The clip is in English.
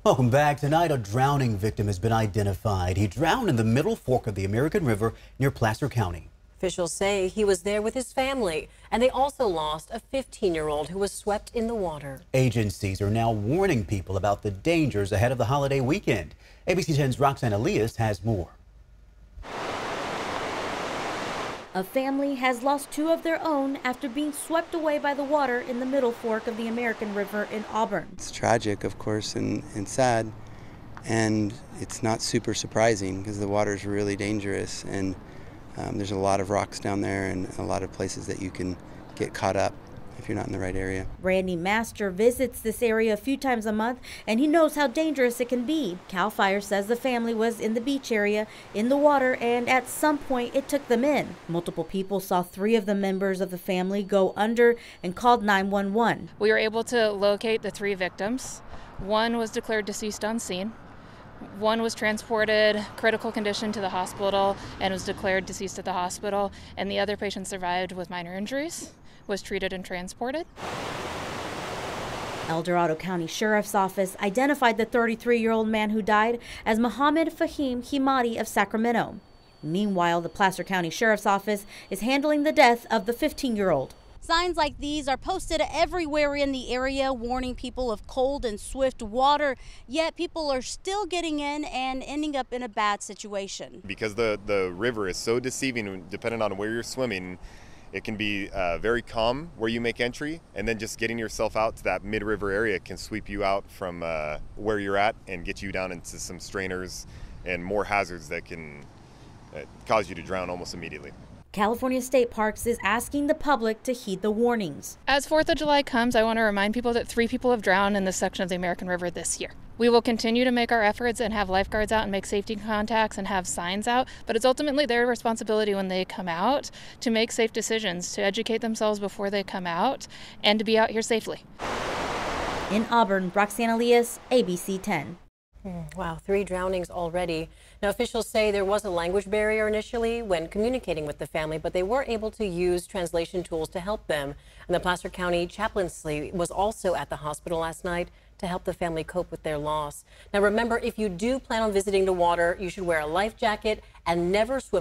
Welcome back. Tonight, a drowning victim has been identified. He drowned in the Middle Fork of the American River near Placer County. Officials say he was there with his family, and they also lost a 15-year-old who was swept in the water. Agencies are now warning people about the dangers ahead of the holiday weekend. ABC 10's Roxanne Elias has more. A family has lost two of their own after being swept away by the water in the Middle Fork of the American River in Auburn. It's tragic, of course, and sad, and it's not super surprising because the water is really dangerous, and there's a lot of rocks down there and a lot of places that you can get caught up if you're not in the right area. Randy Master visits this area a few times a month, and he knows how dangerous it can be. CAL FIRE says the family was in the beach area, in the water, and at some point it took them in. Multiple people saw three of the members of the family go under and called 911. We were able to locate the three victims. One was declared deceased on scene. One was transported critical condition to the hospital and was declared deceased at the hospital, and the other patient survived with minor injuries, was treated and transported. El Dorado County Sheriff's Office identified the 33-year-old man who died as Mohammed Fahim Himadi of Sacramento. Meanwhile, the Placer County Sheriff's Office is handling the death of the 15-year-old. Signs like these are posted everywhere in the area, warning people of cold and swift water, yet people are still getting in and ending up in a bad situation. Because the river is so deceiving, depending on where you're swimming, it can be very calm where you make entry, and then just getting yourself out to that mid-river area can sweep you out from where you're at and get you down into some strainers and more hazards that can cause you to drown almost immediately. California State Parks is asking the public to heed the warnings. As 4th of July comes, I want to remind people that 3 people have drowned in this section of the American River this year. We will continue to make our efforts and have lifeguards out and make safety contacts and have signs out, but it's ultimately their responsibility when they come out to make safe decisions, to educate themselves before they come out, and to be out here safely. In Auburn, Roxanne Elias, ABC 10. Wow, 3 drownings already. Now, officials say there was a language barrier initially when communicating with the family, but they were able to use translation tools to help them. And the Placer County chaplaincy was also at the hospital last night to help the family cope with their loss. Now, remember, if you do plan on visiting the water, you should wear a life jacket and never swim